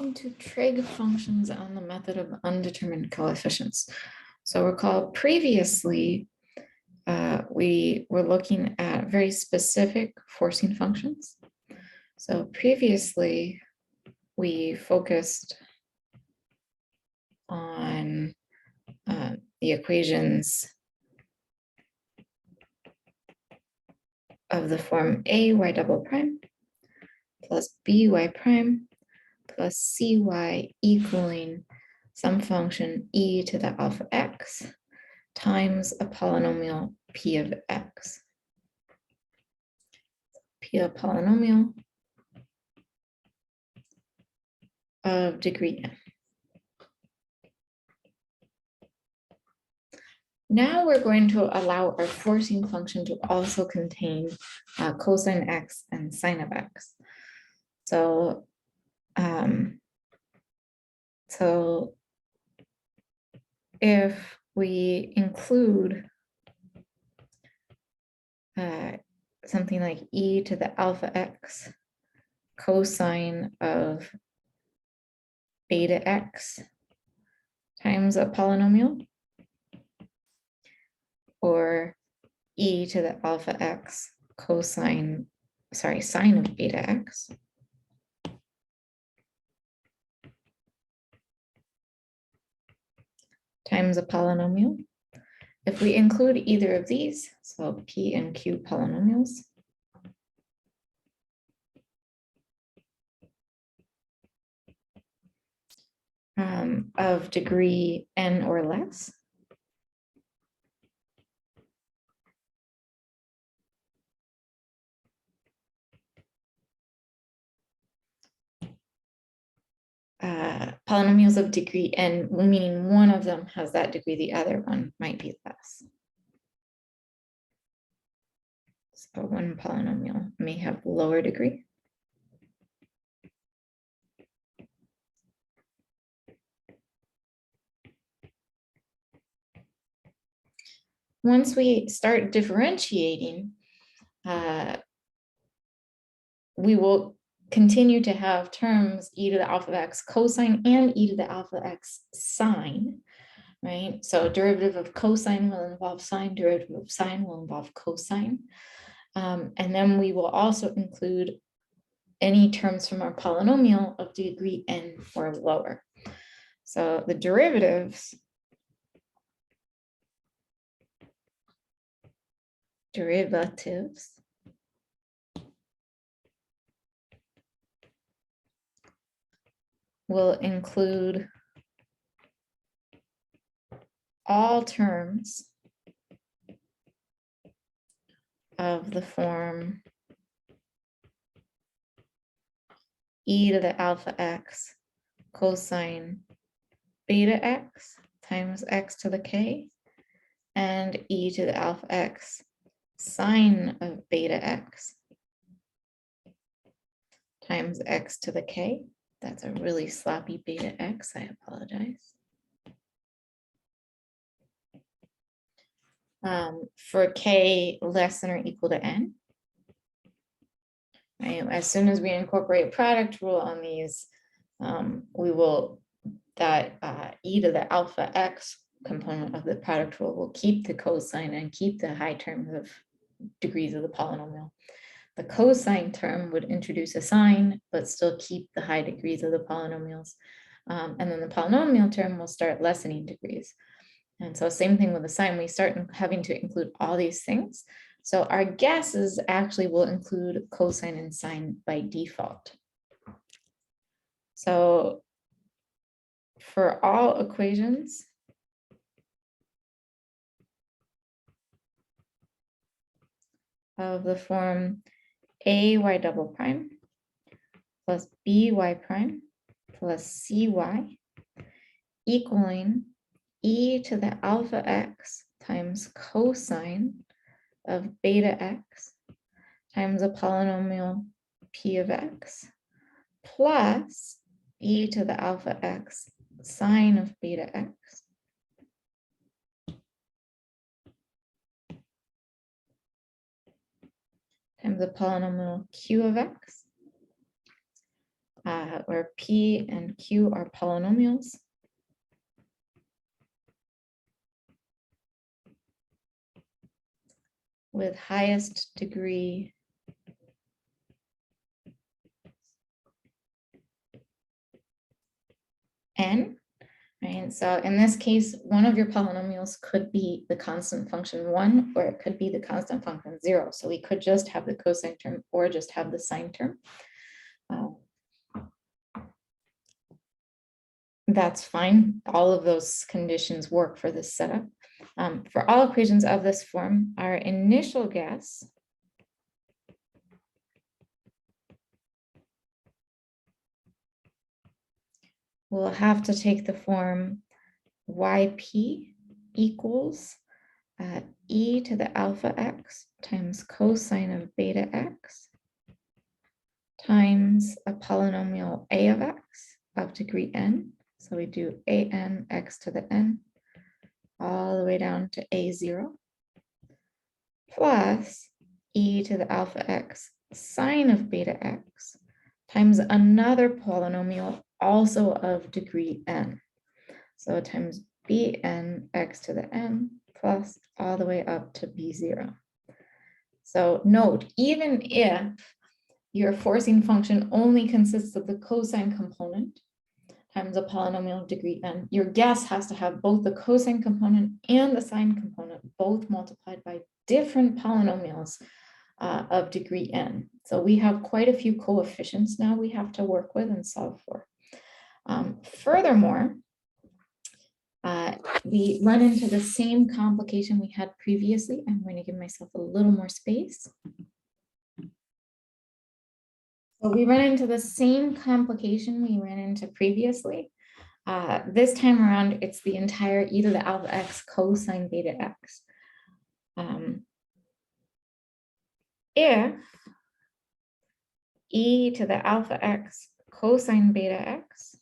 looking to trig functions on the method of undetermined coefficients. So recall previously, we were looking at very specific forcing functions. So previously, we focused on the equations of the form a y double prime plus by prime plus cy equaling some function e to the alpha x times a polynomial p of x. P of polynomial of degree n. Now we're going to allow our forcing function to also contain cosine x and sine of x. So, if we include something like e to the alpha x cosine of beta x times a polynomial, or e to the alpha x sine of beta x, times a polynomial. If we include either of these, so p and q polynomials, of degree n or less, polynomials of degree n, meaning one of them has that degree, the other one might be less. So one polynomial may have lower degree. Once we start differentiating, we will continue to have terms e to the alpha x cosine and e to the alpha x sine, right? So derivative of cosine will involve sine, derivative of sine will involve cosine. And then we will also include any terms from our polynomial of degree n or lower. So the derivatives will include all terms of the form e to the alpha x cosine beta x times x to the k, and e to the alpha x sine of beta x times x to the k. That's a really sloppy beta x, I apologize. For k less than or equal to n. Right? As soon as we incorporate product rule on these, e to the alpha x component of the product rule will keep the cosine and keep the high terms of degrees of the polynomial. The cosine term would introduce a sine, but still keep the high degrees of the polynomials. And then the polynomial term will start lessening degrees. And so same thing with the sine, we start having to include all these things. So our guesses actually will include cosine and sine by default. So for all equations, of the form ay double prime plus by prime plus cy equaling e to the alpha x times cosine of beta x times a polynomial p of x plus e to the alpha x sine of beta x times the polynomial q of x. where P and Q are polynomials. With highest degree n, right? So in this case, one of your polynomials could be the constant function 1, or it could be the constant function 0. So we could just have the cosine term or just have the sine term. That's fine. All of those conditions work for this setup. For all equations of this form, our initial guess will have to take the form yp equals e to the alpha x times cosine of beta x times a polynomial a of x of degree n. So we do an x to the n all the way down to a0 plus e to the alpha x sine of beta x times another polynomial also of degree n. So times bn x to the n plus all the way up to b0. So note, even if your forcing function only consists of the cosine component times a polynomial of degree n, your guess has to have both the cosine component and the sine component both multiplied by different polynomials of degree n. So we have quite a few coefficients now we have to work with and solve for. Furthermore, we run into the same complication we had previously. I'm going to give myself a little more space. So we run into the same complication we ran into previously. This time around, it's the entire e to the alpha x cosine beta x. If e to the alpha x cosine beta x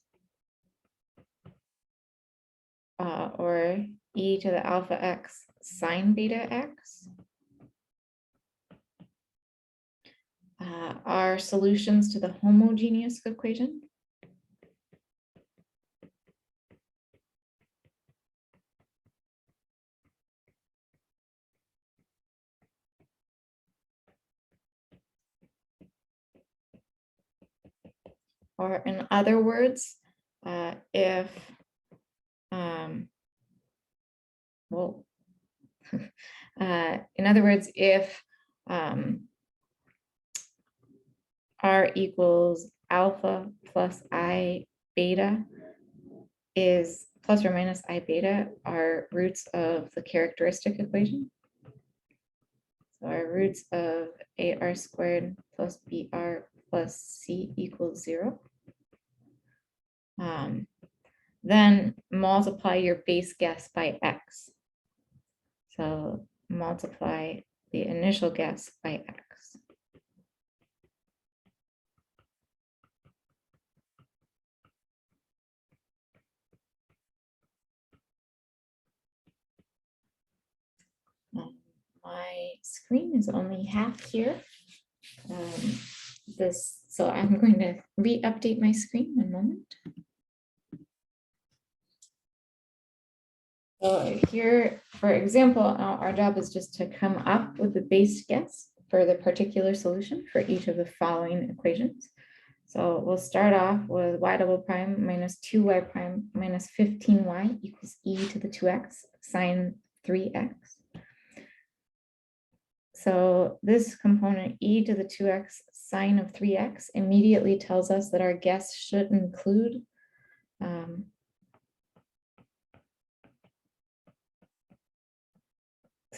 or e to the alpha x sine beta x are solutions to the homogeneous equation, or in other words, if in other words, if r equals alpha plus I beta is plus or minus I beta are roots of the characteristic equation. So our roots of AR squared plus BR plus C equals 0. Then multiply your base guess by X. So multiply the initial guess by X. My screen is only half here. So I'm going to re-update my screen in a moment. So here, for example, our job is just to come up with the base guess for the particular solution for each of the following equations. So we'll start off with y double prime minus 2y prime minus 15y equals e to the 2x sine 3x. So this component e to the 2x sine of 3x immediately tells us that our guess should include so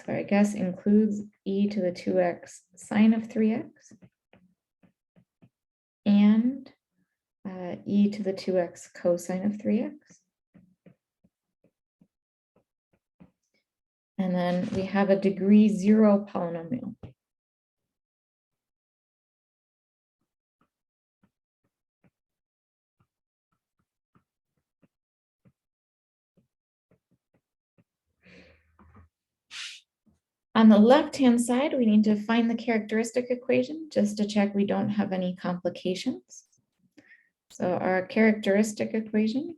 our guess includes e to the 2x sine of 3x and e to the 2x cosine of 3x. And then we have a degree 0 polynomial. On the left-hand side, we need to find the characteristic equation just to check we don't have any complications. So our characteristic equation,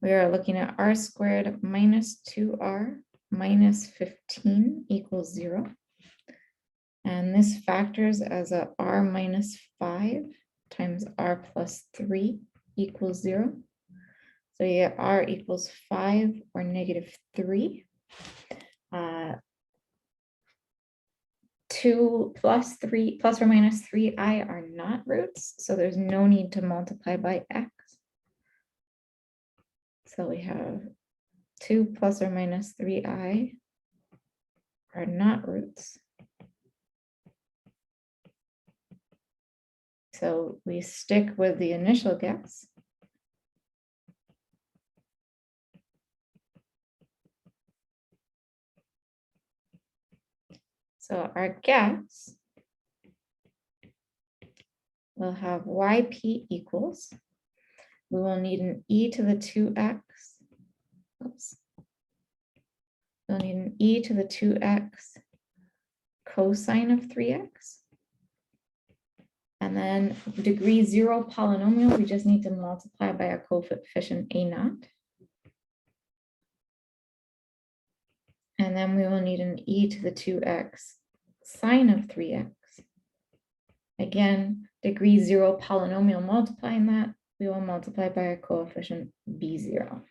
we are looking at r squared minus 2r minus 15 equals 0. And this factors as a r minus 5 times r plus 3 equals 0. So you get r equals 5 or negative 3. 2 plus 3 plus or minus 3i are not roots, so there's no need to multiply by x. So we have 2 plus or minus 3i are not roots. So we stick with the initial guess. So our guess will have yp equals, we will need an e to the 2x. Oops. We'll need an e to the 2x cosine of 3x. And then degree 0 polynomial, we just need to multiply by a coefficient a0. And then we will need an e to the 2x sine of 3x. Again, degree 0 polynomial multiplying that, we will multiply by a coefficient b0.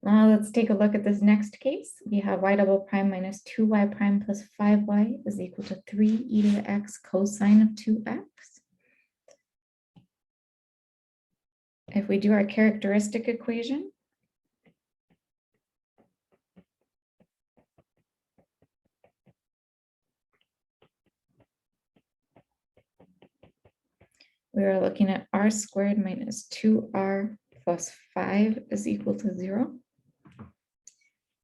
Now let's take a look at this next case. We have y double prime minus 2y prime plus 5y is equal to 3 e to the x cosine of 2x. If we do our characteristic equation, we are looking at r squared minus 2r plus 5 is equal to 0.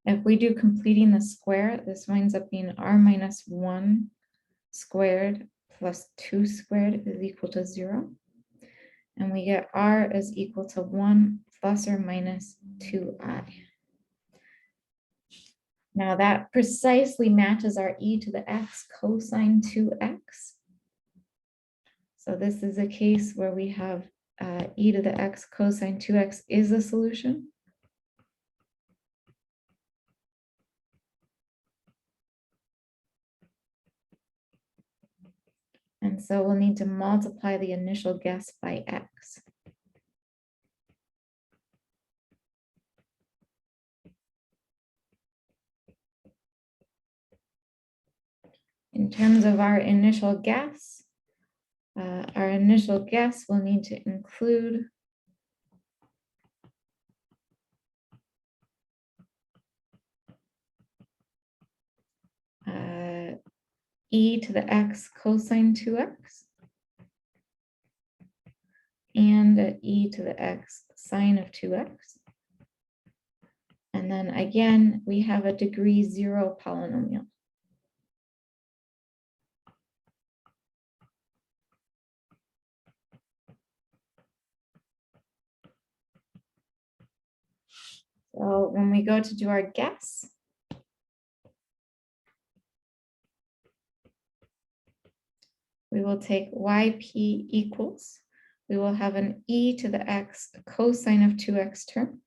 If we do completing the square, this winds up being r minus 1 squared plus 2 squared is equal to 0. And we get r is equal to 1 plus or minus 2i. Now that precisely matches our e to the x cosine 2x. So this is a case where we have e to the x cosine 2x is a solution. And so we'll need to multiply the initial guess by x. In terms of our initial guess will need to include e to the x cosine 2x and e to the x sine of 2x. And then again, we have a degree 0 polynomial. So when we go to do our guess, we will take yp equals, we will have an e to the x cosine of 2x term.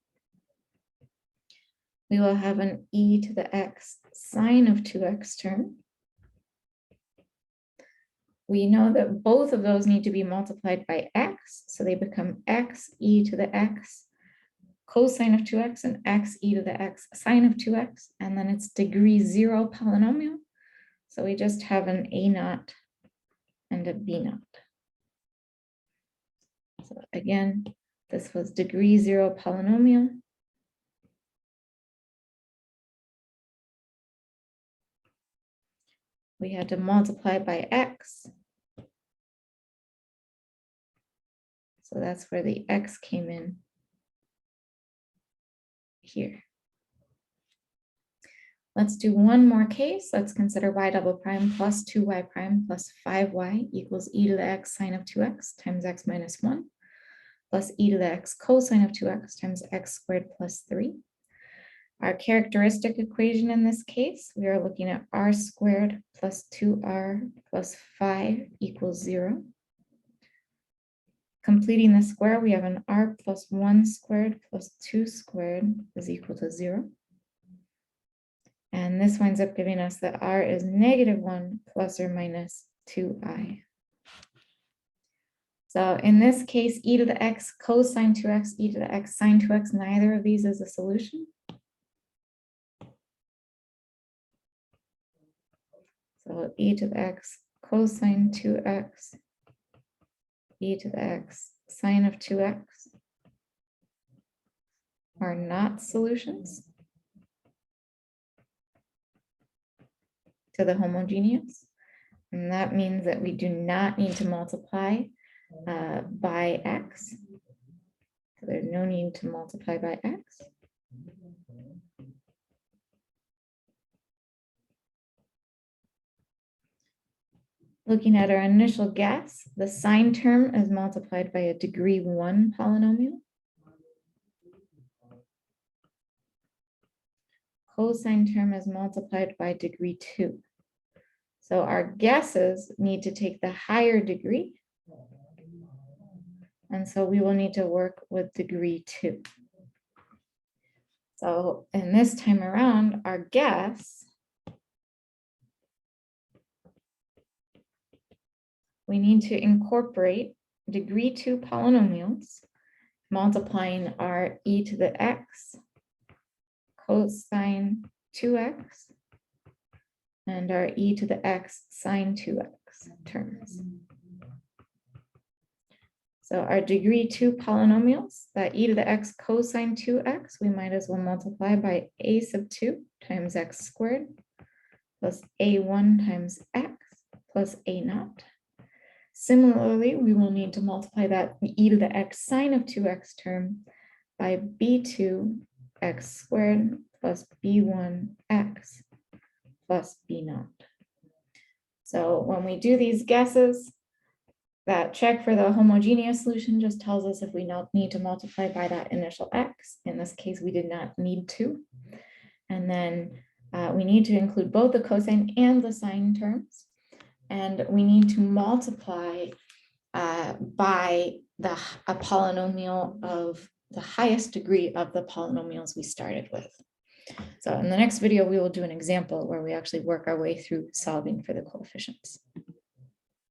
We will have an e to the x sine of 2x term. We know that both of those need to be multiplied by x, so they become x e to the x cosine of 2x and x e to the x sine of 2x, and then it's degree 0 polynomial. So we just have an a0 and a b0. So again, this was degree 0 polynomial. We had to multiply by x. So that's where the x came in here. Let's do one more case. Let's consider y double prime plus 2y prime plus 5y equals e to the x sine of 2x times x minus 1 plus e to the x cosine of 2x times x squared plus 3. Our characteristic equation in this case, we are looking at r squared plus 2r plus 5 equals 0. Completing the square, we have an r plus 1 squared plus 2 squared is equal to 0. And this winds up giving us that r is -1 plus or minus 2i. So in this case, e to the x cosine 2x, e to the x sine 2x, neither of these is a solution. So e to the x cosine 2x, e to the x sine of 2x are not solutions to the homogeneous. And that means that we do not need to multiply by x. So there's no need to multiply by x. Looking at our initial guess, the sine term is multiplied by a degree 1 polynomial. Cosine term is multiplied by degree 2. So our guesses need to take the higher degree. And so we will need to work with degree 2. So in this time around, our guess, we need to incorporate degree 2 polynomials, multiplying our e to the x cosine 2x and our e to the x sine 2x terms. So our degree 2 polynomials, that e to the x cosine 2x, we might as well multiply by a sub 2 times x squared plus a1 times x plus a naught. Similarly, we will need to multiply that e to the x sine of 2x term by b2 x squared plus b1 x plus b naught. So when we do these guesses, that check for the homogeneous solution just tells us if we need to multiply by that initial x. In this case, we did not need to. And then we need to include both the cosine and the sine terms. And we need to multiply by a polynomial of the highest degree of the polynomials we started with. So in the next video, we will do an example where we actually work our way through solving for the coefficients.